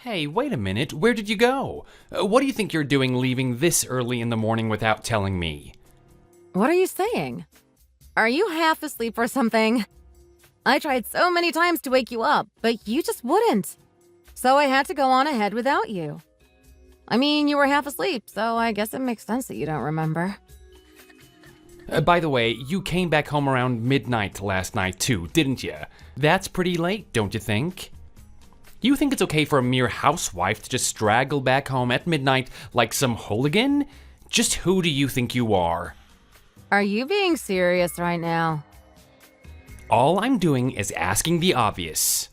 Hey, wait a minute, where did you go? What do you think you're doing leaving this early in the morning without telling me? What are you saying? Are you half asleep or something? I tried so many times to wake you up, but you just wouldn't. So I had to go on ahead without you. I mean, you were half asleep, so I guess it makes sense that you don't remember. By the way, you came back home around midnight last night too, didn't you? That's pretty late, don't you think? You think it's okay for a mere housewife to just straggle back home at midnight like some hooligan? Just who do you think you are? Are you being serious right now? All I'm doing is asking the obvious.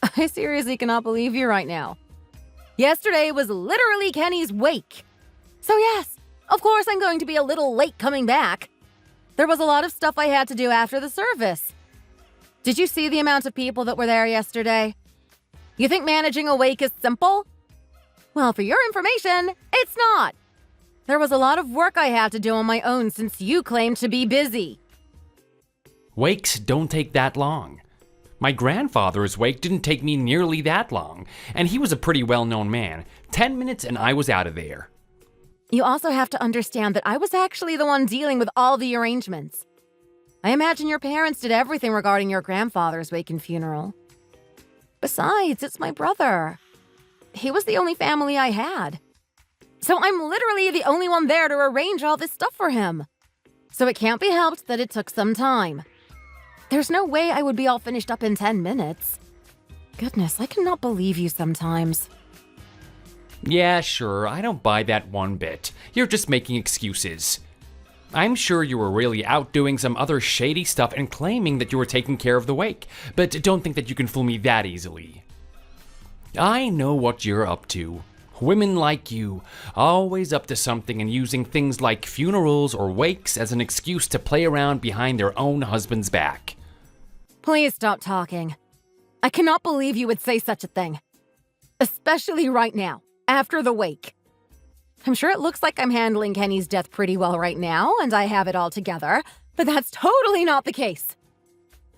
I seriously cannot believe you right now. Yesterday was literally Kenny's wake. So yes, of course I'm going to be a little late coming back. There was a lot of stuff I had to do after the service. Did you see the amount of people that were there yesterday? You think managing a wake is simple? Well, for your information, it's not. There was a lot of work I had to do on my own since you claimed to be busy. Wakes don't take that long. My grandfather's wake didn't take me nearly that long, and he was a pretty well-known man. 10 minutes and I was out of there. You also have to understand that I was actually the one dealing with all the arrangements. I imagine your parents did everything regarding your grandfather's wake and funeral. Besides, it's my brother. He was the only family I had. So I'm literally the only one there to arrange all this stuff for him. So it can't be helped that it took some time. There's no way I would be all finished up in 10 minutes. Goodness, I cannot believe you sometimes. Yeah, sure, I don't buy that one bit. You're just making excuses. I'm sure you were really out doing some other shady stuff and claiming that you were taking care of the wake, but don't think that you can fool me that easily. I know what you're up to. Women like you, always up to something and using things like funerals or wakes as an excuse to play around behind their own husband's back. Please stop talking. I cannot believe you would say such a thing. Especially right now, after the wake. I'm sure it looks like I'm handling Kenny's death pretty well right now, and I have it all together, but that's totally not the case.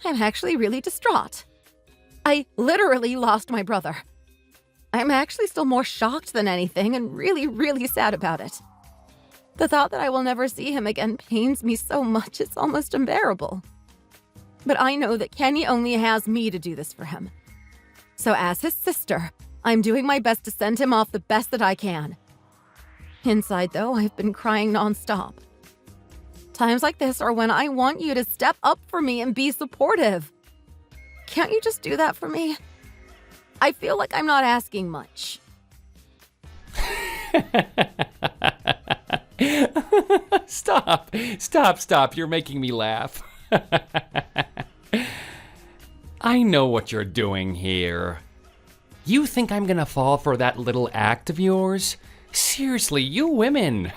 I'm actually really distraught. I literally lost my brother. I'm actually still more shocked than anything and really, really sad about it. The thought that I will never see him again pains me so much it's almost unbearable. But I know that Kenny only has me to do this for him. So as his sister, I'm doing my best to send him off the best that I can. Inside, though, I've been crying nonstop. Times like this are when I want you to step up for me and be supportive. Can't you just do that for me? I feel like I'm not asking much. Stop. You're making me laugh. I know what you're doing here. You think I'm gonna fall for that little act of yours? Seriously, you women.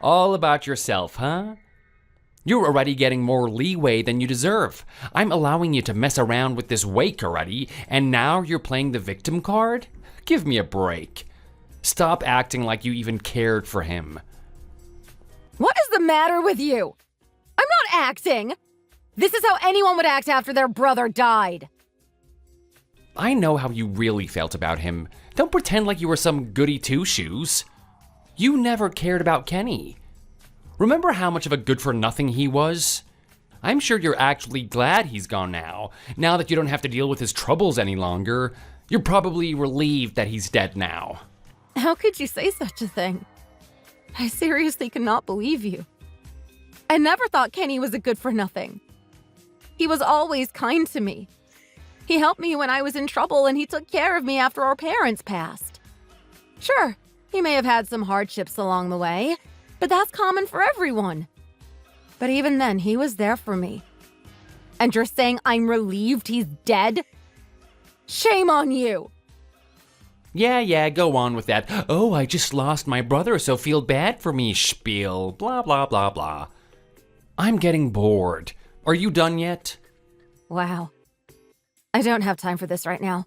All about yourself, huh? You're already getting more leeway than you deserve. I'm allowing you to mess around with this wake already, and now you're playing the victim card? Give me a break. Stop acting like you even cared for him. What is the matter with you? I'm not acting. This is how anyone would act after their brother died. I know how you really felt about him. Don't pretend like you were some goody two-shoes. You never cared about Kenny. Remember how much of a good-for-nothing he was? I'm sure you're actually glad he's gone now that you don't have to deal with his troubles any longer. You're probably relieved that he's dead now. How could you say such a thing? I seriously cannot believe you. I never thought Kenny was a good-for-nothing. He was always kind to me. He helped me when I was in trouble and he took care of me after our parents passed. Sure, he may have had some hardships along the way, but that's common for everyone. But even then, he was there for me. And you're saying I'm relieved he's dead? Shame on you! Yeah, go on with that. Oh, I just lost my brother, so feel bad for me spiel. Blah, blah, blah, blah. I'm getting bored. Are you done yet? Wow. I don't have time for this right now.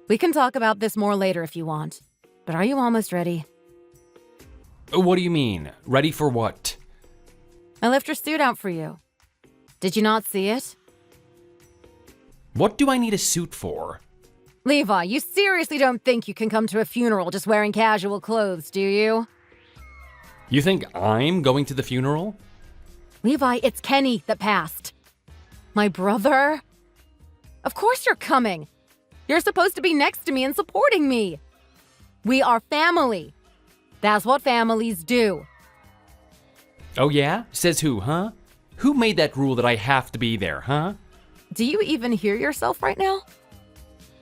We can talk about this more later if you want. But are you almost ready? What do you mean? Ready for what? I left your suit out for you. Did you not see it? What do I need a suit for? Levi, you seriously don't think you can come to a funeral just wearing casual clothes, do you? You think I'm going to the funeral? Levi, it's Kenny that passed. My brother? Of course you're coming. You're supposed to be next to me and supporting me. We are family. That's what families do. Oh yeah? Says who, huh? Who made that rule that I have to be there, huh? Do you even hear yourself right now?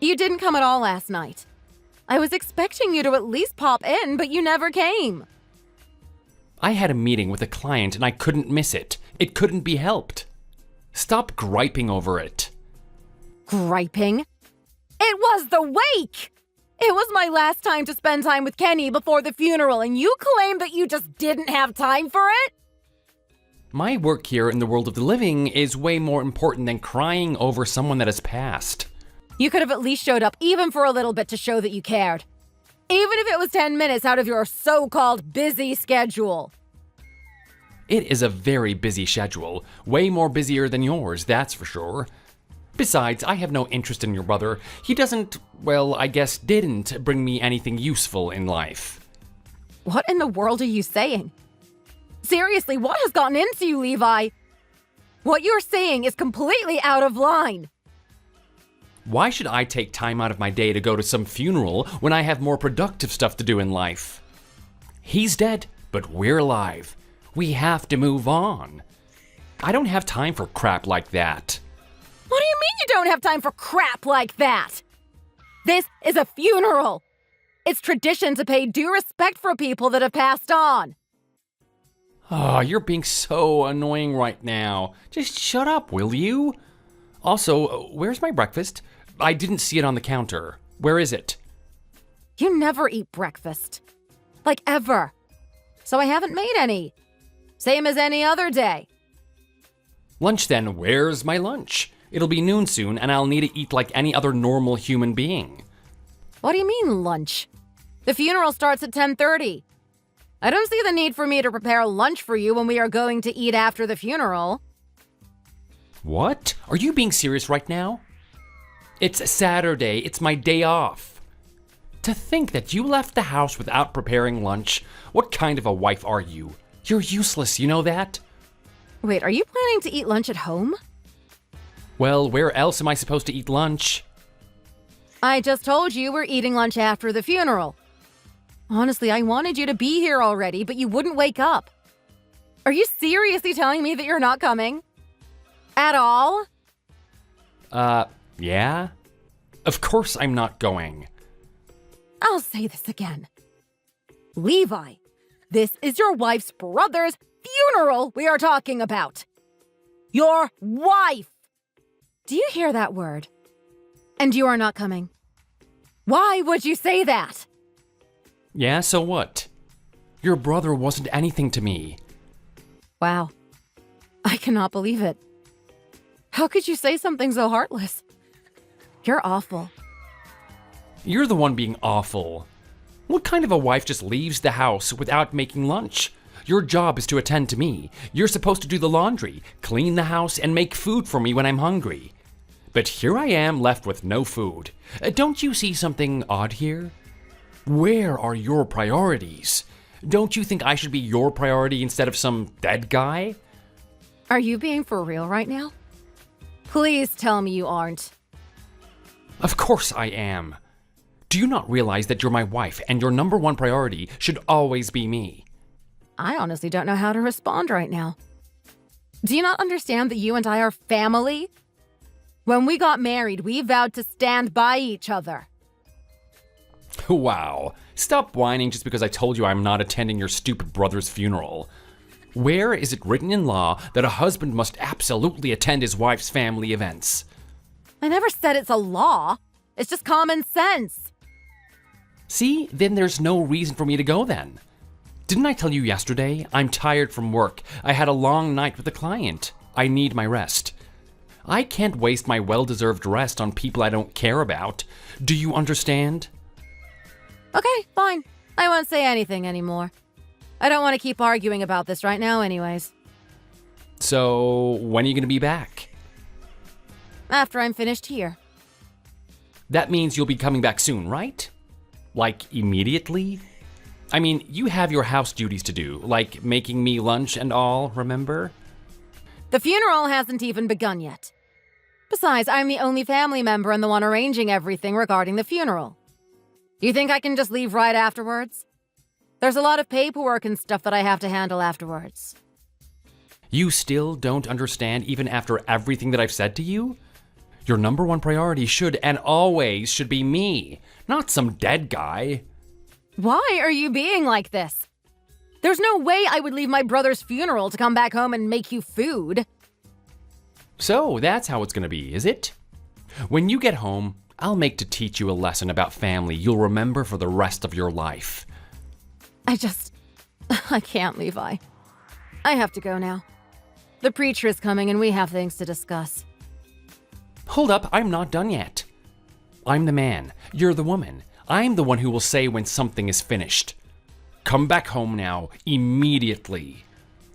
You didn't come at all last night. I was expecting you to at least pop in, but you never came. I had a meeting with a client and I couldn't miss it. It couldn't be helped. Stop griping over it. Griping? It was the wake! It was my last time to spend time with Kenny before the funeral, and you claim that you just didn't have time for it? My work here in the world of the living is way more important than crying over someone that has passed. You could have at least showed up even for a little bit to show that you cared. Even if it was 10 minutes out of your so-called busy schedule. It is a very busy schedule, way more busier than yours, that's for sure. Besides, I have no interest in your brother. He doesn't, well, I guess didn't bring me anything useful in life. What in the world are you saying? Seriously, what has gotten into you, Levi? What you're saying is completely out of line. Why should I take time out of my day to go to some funeral when I have more productive stuff to do in life? He's dead, but we're alive. We have to move on. I don't have time for crap like that. What do you mean you don't have time for crap like that? This is a funeral. It's tradition to pay due respect for people that have passed on. Oh, you're being so annoying right now. Just shut up, will you? Also, where's my breakfast? I didn't see it on the counter. Where is it? You never eat breakfast. Like ever. So I haven't made any. Same as any other day. Lunch then, where's my lunch? It'll be noon soon and I'll need to eat like any other normal human being. What do you mean, lunch? The funeral starts at 10:30. I don't see the need for me to prepare lunch for you when we are going to eat after the funeral. What? Are you being serious right now? It's Saturday. It's my day off. To think that you left the house without preparing lunch. What kind of a wife are you? You're useless, you know that? Wait, are you planning to eat lunch at home? Well, where else am I supposed to eat lunch? I just told you we're eating lunch after the funeral. Honestly, I wanted you to be here already, but you wouldn't wake up. Are you seriously telling me that you're not coming? At all? Yeah? Of course I'm not going. I'll say this again. Levi, this is your wife's brother's funeral we are talking about. Your wife! Do you hear that word? And you are not coming. Why would you say that? Yeah, so what? Your brother wasn't anything to me. Wow. I cannot believe it. How could you say something so heartless? You're awful. You're the one being awful. What kind of a wife just leaves the house without making lunch? Your job is to attend to me. You're supposed to do the laundry, clean the house, and make food for me when I'm hungry. But here I am left with no food. Don't you see something odd here? Where are your priorities? Don't you think I should be your priority instead of some dead guy? Are you being for real right now? Please tell me you aren't. Of course I am. Do you not realize that you're my wife and your number one priority should always be me? I honestly don't know how to respond right now. Do you not understand that you and I are family? When we got married, we vowed to stand by each other. Wow. Stop whining just because I told you I'm not attending your stupid brother's funeral. Where is it written in law that a husband must absolutely attend his wife's family events? I never said it's a law. It's just common sense. See, then there's no reason for me to go then. Didn't I tell you yesterday? I'm tired from work. I had a long night with a client. I need my rest. I can't waste my well-deserved rest on people I don't care about. Do you understand? Okay, fine. I won't say anything anymore. I don't want to keep arguing about this right now anyways. So, when are you going to be back? After I'm finished here. That means you'll be coming back soon, right? Like, immediately? I mean, you have your house duties to do, like making me lunch and all, remember? The funeral hasn't even begun yet. Besides, I'm the only family member and the one arranging everything regarding the funeral. You think I can just leave right afterwards? There's a lot of paperwork and stuff that I have to handle afterwards. You still don't understand even after everything that I've said to you? Your number one priority should and always should be me, not some dead guy. Why are you being like this? There's no way I would leave my brother's funeral to come back home and make you food. So that's how it's gonna be, is it? When you get home, I'll make to teach you a lesson about family you'll remember for the rest of your life. I can't, Levi. I have to go now. The preacher is coming and we have things to discuss. Hold up, I'm not done yet. I'm the man, you're the woman. I'm the one who will say when something is finished. Come back home now, immediately.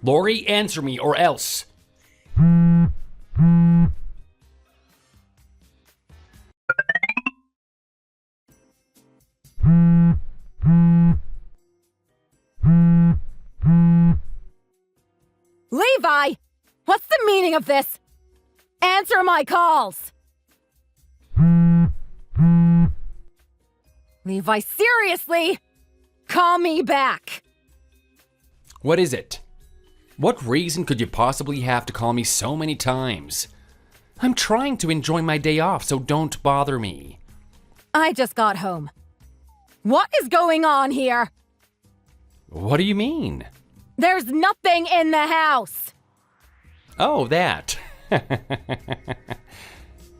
Lori, answer me or else. Levi! What's the meaning of this? Answer my calls! Levi, seriously? Call me back! What is it? What reason could you possibly have to call me so many times? I'm trying to enjoy my day off, so don't bother me. I just got home. What is going on here? What do you mean? There's nothing in the house! Oh, that.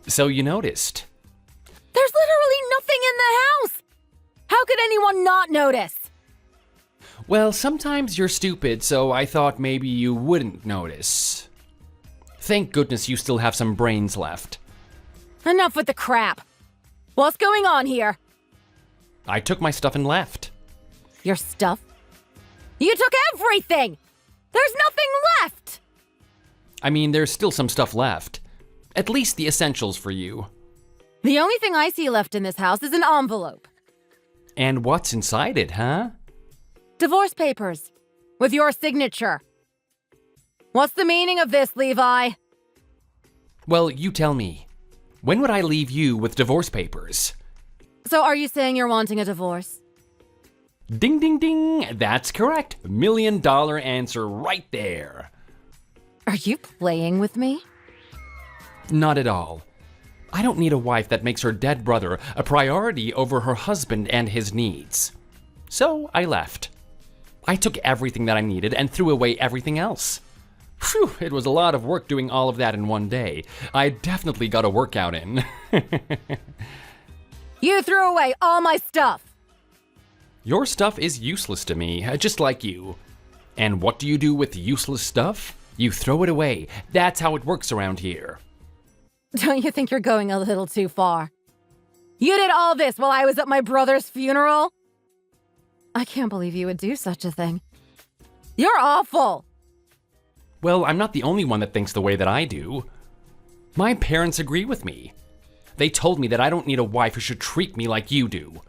So you noticed. There's literally nothing in the house! How could anyone not notice? Well, sometimes you're stupid, so I thought maybe you wouldn't notice. Thank goodness you still have some brains left. Enough with the crap. What's going on here? I took my stuff and left. Your stuff? You took everything! There's nothing left! I mean, there's still some stuff left. At least the essentials for you. The only thing I see left in this house is an envelope. And what's inside it, huh? Divorce papers. With your signature. What's the meaning of this, Levi? Well, you tell me. When would I leave you with divorce papers? So are you saying you're wanting a divorce? Ding, ding, ding. That's correct. $1 million answer right there. Are you playing with me? Not at all. I don't need a wife that makes her dead brother a priority over her husband and his needs. So I left. I took everything that I needed and threw away everything else. Phew, it was a lot of work doing all of that in one day. I definitely got a workout in. You threw away all my stuff. Your stuff is useless to me, just like you. And what do you do with useless stuff? You throw it away. That's how it works around here. Don't you think you're going a little too far? You did all this while I was at my brother's funeral? I can't believe you would do such a thing. You're awful! Well, I'm not the only one that thinks the way that I do. My parents agree with me. They told me that I don't need a wife who should treat me like you do.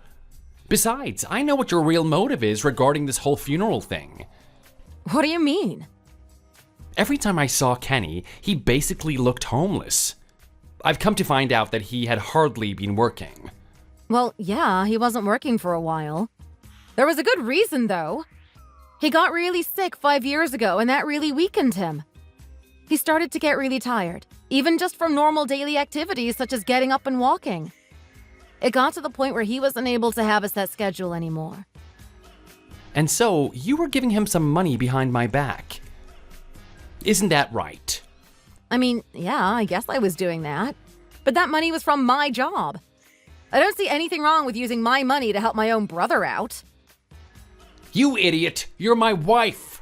Besides, I know what your real motive is regarding this whole funeral thing. What do you mean? Every time I saw Kenny, he basically looked homeless. I've come to find out that he had hardly been working. Well, yeah, he wasn't working for a while. There was a good reason, though. He got really sick 5 years ago, and that really weakened him. He started to get really tired, even just from normal daily activities such as getting up and walking. It got to the point where he wasn't able to have a set schedule anymore. And so, you were giving him some money behind my back. Isn't that right? I mean, yeah, I guess I was doing that. But that money was from my job. I don't see anything wrong with using my money to help my own brother out. You idiot! You're my wife!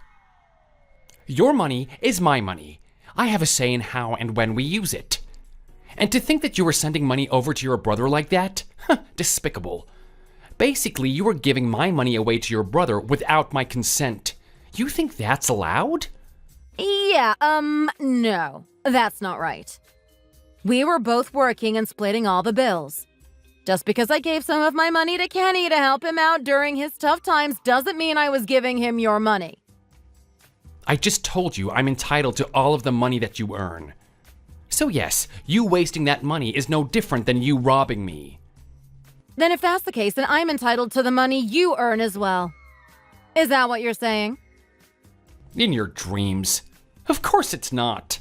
Your money is my money. I have a say in how and when we use it. And to think that you were sending money over to your brother like that? Despicable. Basically, you were giving my money away to your brother without my consent. You think that's allowed? Yeah, no, that's not right. We were both working and splitting all the bills. Just because I gave some of my money to Kenny to help him out during his tough times doesn't mean I was giving him your money. I just told you I'm entitled to all of the money that you earn. So yes, you wasting that money is no different than you robbing me. Then if that's the case, then I'm entitled to the money you earn as well. Is that what you're saying? In your dreams. Of course it's not.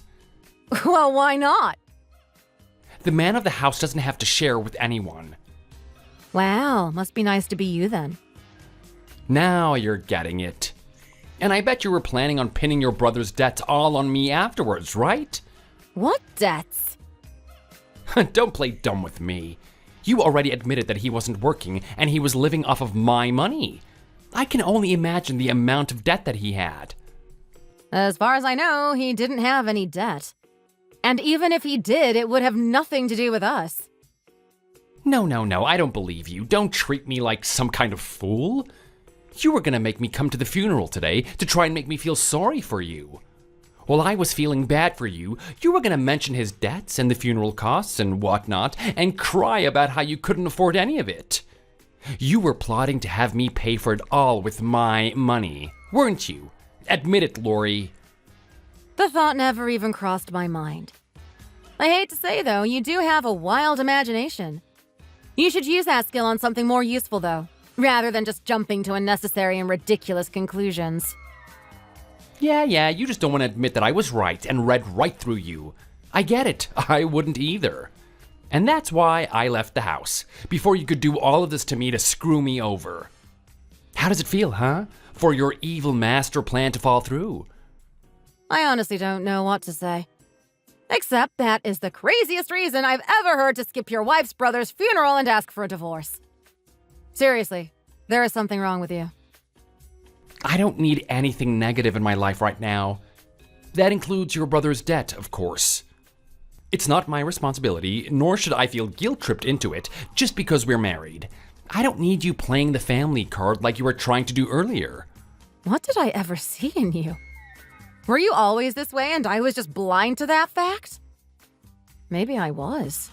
Well, why not? The man of the house doesn't have to share with anyone. Wow, must be nice to be you then. Now you're getting it. And I bet you were planning on pinning your brother's debts all on me afterwards, right? What debts? Don't play dumb with me. You already admitted that he wasn't working and he was living off of my money. I can only imagine the amount of debt that he had. As far as I know, he didn't have any debt. And even if he did, it would have nothing to do with us. No, I don't believe you. Don't treat me like some kind of fool. You were gonna make me come to the funeral today to try and make me feel sorry for you. While I was feeling bad for you, you were gonna mention his debts and the funeral costs and whatnot and cry about how you couldn't afford any of it. You were plotting to have me pay for it all with my money, weren't you? Admit it, Lori. The thought never even crossed my mind. I hate to say, though, you do have a wild imagination. You should use that skill on something more useful, though, rather than just jumping to unnecessary and ridiculous conclusions. Yeah, you just don't want to admit that I was right and read right through you. I get it, I wouldn't either. And that's why I left the house, before you could do all of this to me to screw me over. How does it feel, huh? For your evil master plan to fall through? I honestly don't know what to say. Except that is the craziest reason I've ever heard to skip your wife's brother's funeral and ask for a divorce. Seriously, there is something wrong with you. I don't need anything negative in my life right now. That includes your brother's debt, of course. It's not my responsibility, nor should I feel guilt-tripped into it just because we're married. I don't need you playing the family card like you were trying to do earlier. What did I ever see in you? Were you always this way and I was just blind to that fact? Maybe I was.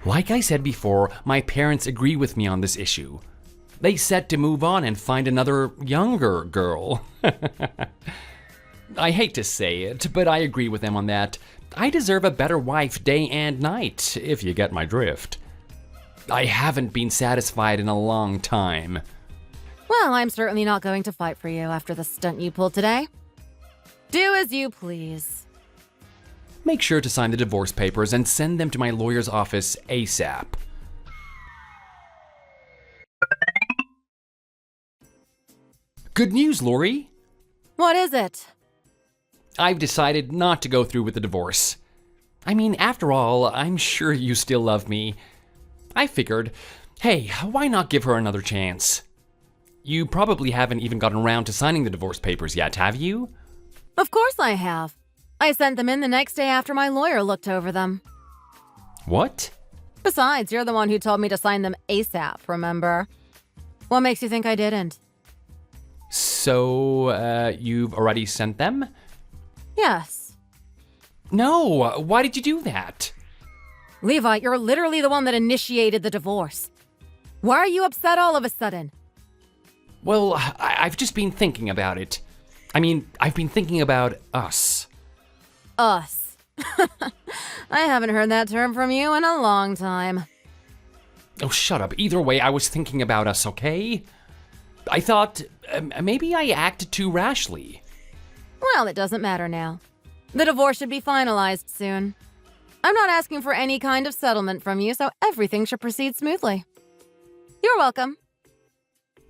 Like I said before, my parents agree with me on this issue. They said to move on and find another younger girl. I hate to say it, but I agree with them on that. I deserve a better wife day and night, if you get my drift. I haven't been satisfied in a long time. Well, I'm certainly not going to fight for you after the stunt you pulled today. Do as you please. Make sure to sign the divorce papers and send them to my lawyer's office ASAP. Good news, Lori. What is it? I've decided not to go through with the divorce. I mean, after all, I'm sure you still love me. I figured, hey, why not give her another chance? You probably haven't even gotten around to signing the divorce papers yet, have you? Of course I have. I sent them in the next day after my lawyer looked over them. What? Besides, you're the one who told me to sign them ASAP, remember? What makes you think I didn't? So, you've already sent them? Yes. No, why did you do that? Levi, you're literally the one that initiated the divorce. Why are you upset all of a sudden? Well, I've just been thinking about it. I mean, I've been thinking about us. Us. I haven't heard that term from you in a long time. Oh, shut up. Either way, I was thinking about us, okay? I thought maybe I acted too rashly. Well, it doesn't matter now. The divorce should be finalized soon. I'm not asking for any kind of settlement from you, so everything should proceed smoothly. You're welcome.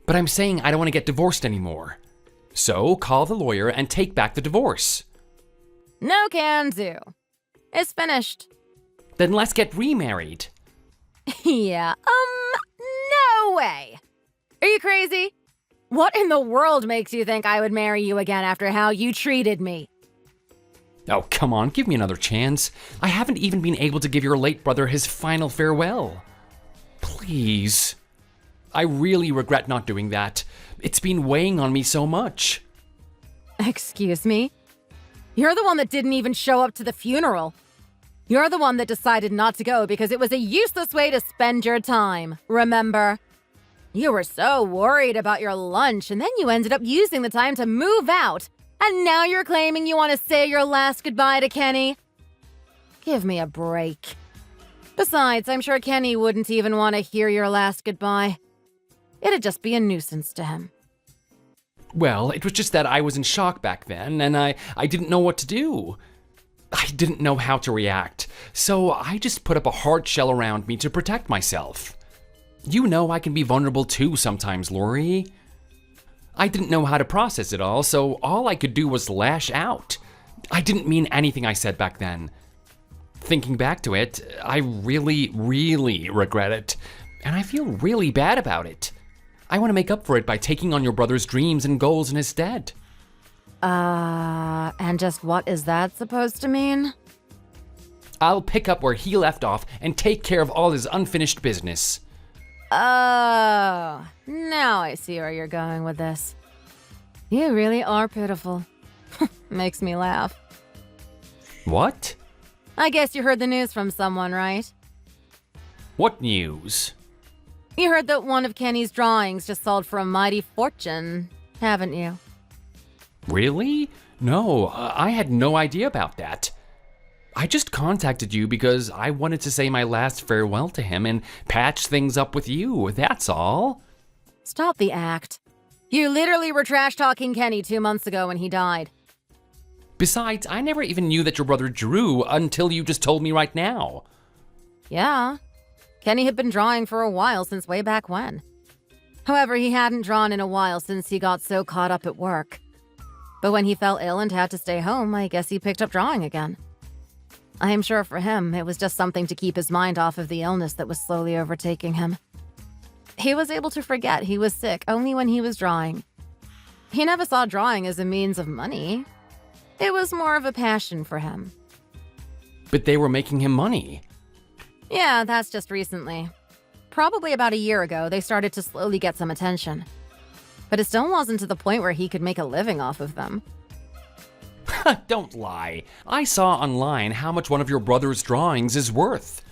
But I'm saying I don't want to get divorced anymore. So call the lawyer and take back the divorce. No can do. It's finished. Then let's get remarried. Yeah, no way. Are you crazy? What in the world makes you think I would marry you again after how you treated me? Oh, come on, give me another chance. I haven't even been able to give your late brother his final farewell. Please. I really regret not doing that. It's been weighing on me so much. Excuse me? You're the one that didn't even show up to the funeral. You're the one that decided not to go because it was a useless way to spend your time, remember? You were so worried about your lunch, and then you ended up using the time to move out, and now you're claiming you want to say your last goodbye to Kenny? Give me a break. Besides, I'm sure Kenny wouldn't even want to hear your last goodbye. It'd just be a nuisance to him. Well, it was just that I was in shock back then, and I didn't know what to do. I didn't know how to react, so I just put up a hard shell around me to protect myself. You know I can be vulnerable too sometimes, Lori. I didn't know how to process it all, so all I could do was lash out. I didn't mean anything I said back then. Thinking back to it, I really, really regret it, and I feel really bad about it. I want to make up for it by taking on your brother's dreams and goals in his stead. And just what is that supposed to mean? I'll pick up where he left off and take care of all his unfinished business. Oh, now I see where you're going with this. You really are pitiful. Makes me laugh. What? I guess you heard the news from someone, right? What news? You heard that one of Kenny's drawings just sold for a mighty fortune, haven't you? Really? No, I had no idea about that. I just contacted you because I wanted to say my last farewell to him and patch things up with you, that's all. Stop the act. You literally were trash-talking Kenny 2 months ago when he died. Besides, I never even knew that your brother drew until you just told me right now. Yeah. Kenny had been drawing for a while since way back when. However, he hadn't drawn in a while since he got so caught up at work. But when he fell ill and had to stay home, I guess he picked up drawing again. I am sure for him, it was just something to keep his mind off of the illness that was slowly overtaking him. He was able to forget he was sick only when he was drawing. He never saw drawing as a means of money. It was more of a passion for him. But they were making him money. Yeah, that's just recently. Probably about a year ago, they started to slowly get some attention. But it still wasn't to the point where he could make a living off of them. Don't lie. I saw online how much one of your brother's drawings is worth.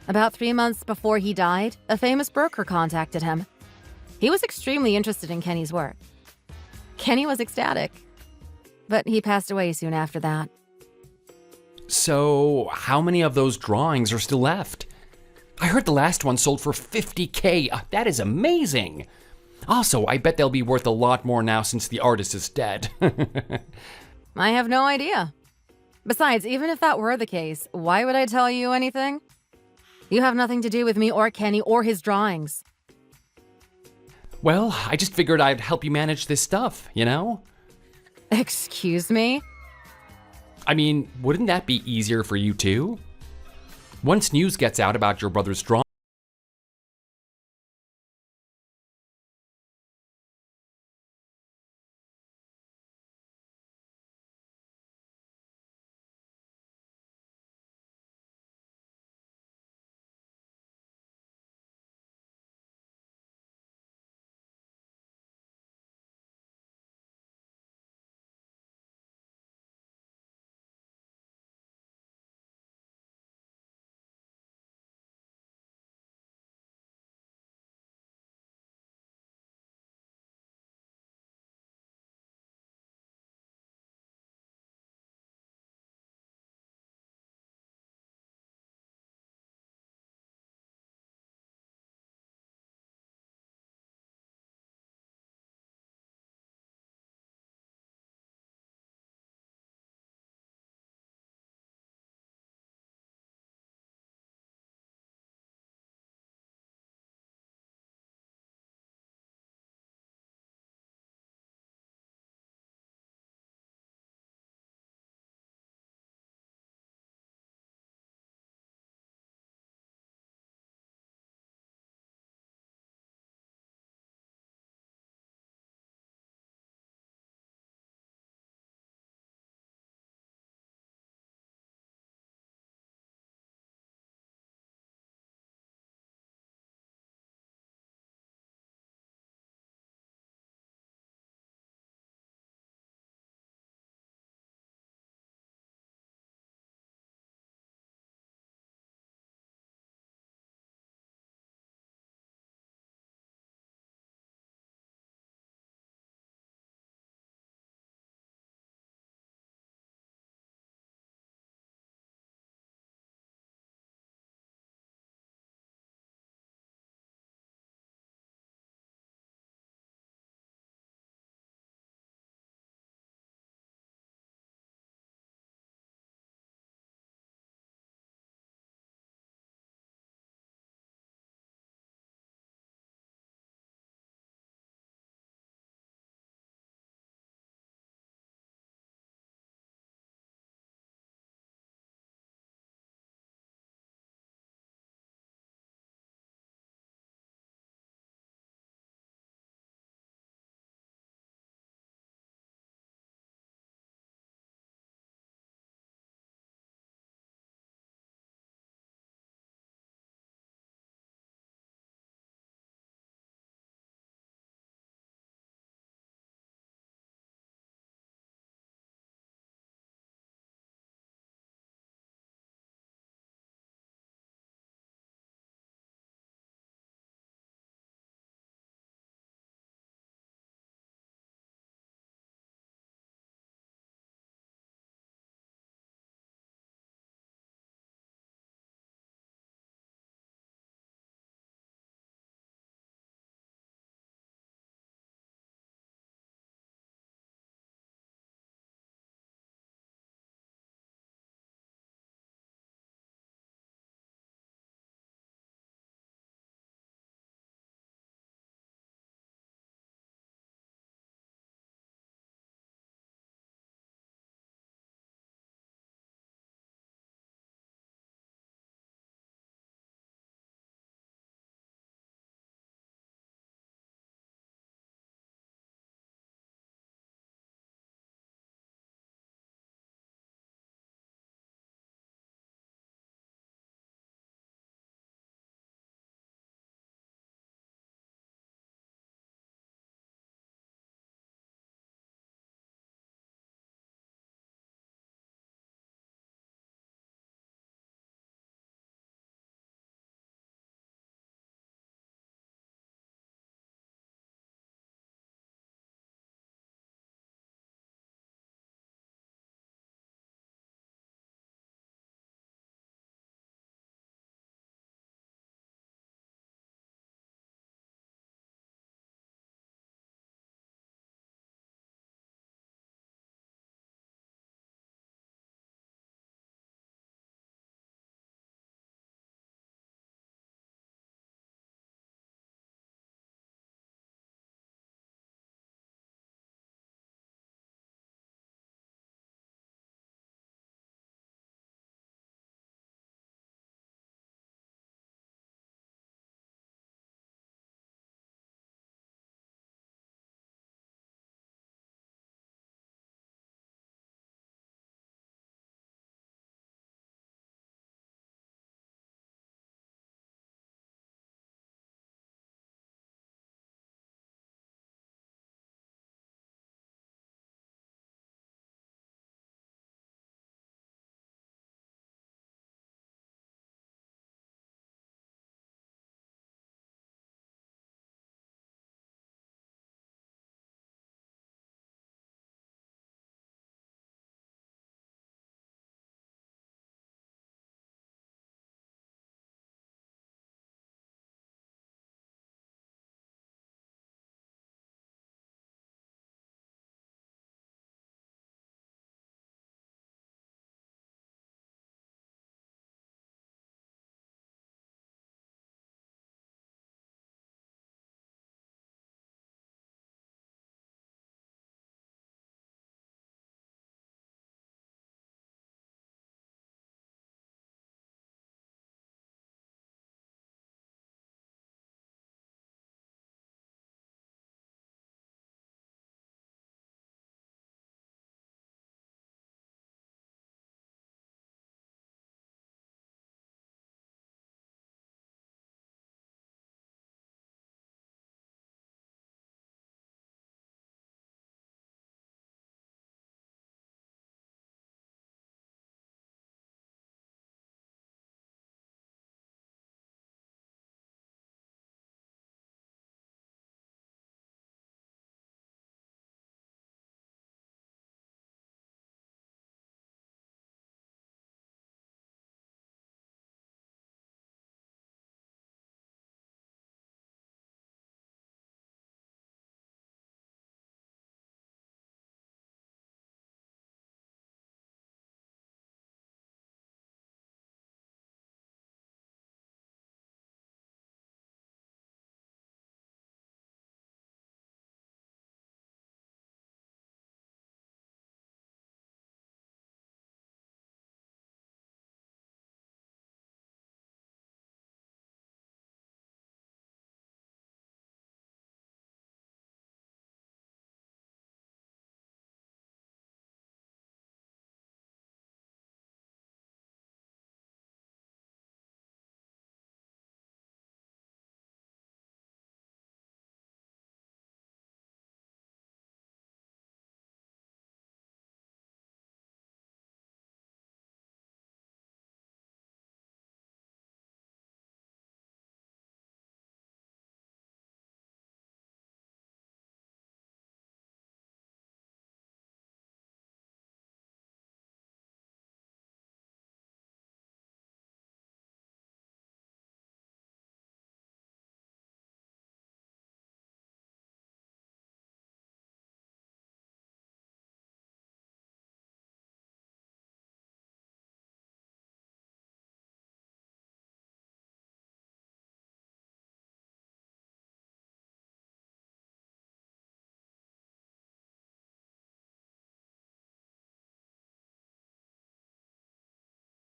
About 3 months before he died, a famous broker contacted him. He was extremely interested in Kenny's work. Kenny was ecstatic. But he passed away soon after that. So, how many of those drawings are still left? I heard the last one sold for $50,000. That is amazing. Also, I bet they'll be worth a lot more now since the artist is dead. I have no idea. Besides, even if that were the case, why would I tell you anything? You have nothing to do with me or Kenny or his drawings. Well, I just figured I'd help you manage this stuff, you know? Excuse me? I mean, wouldn't that be easier for you too? Once news gets out about your brother's drawings,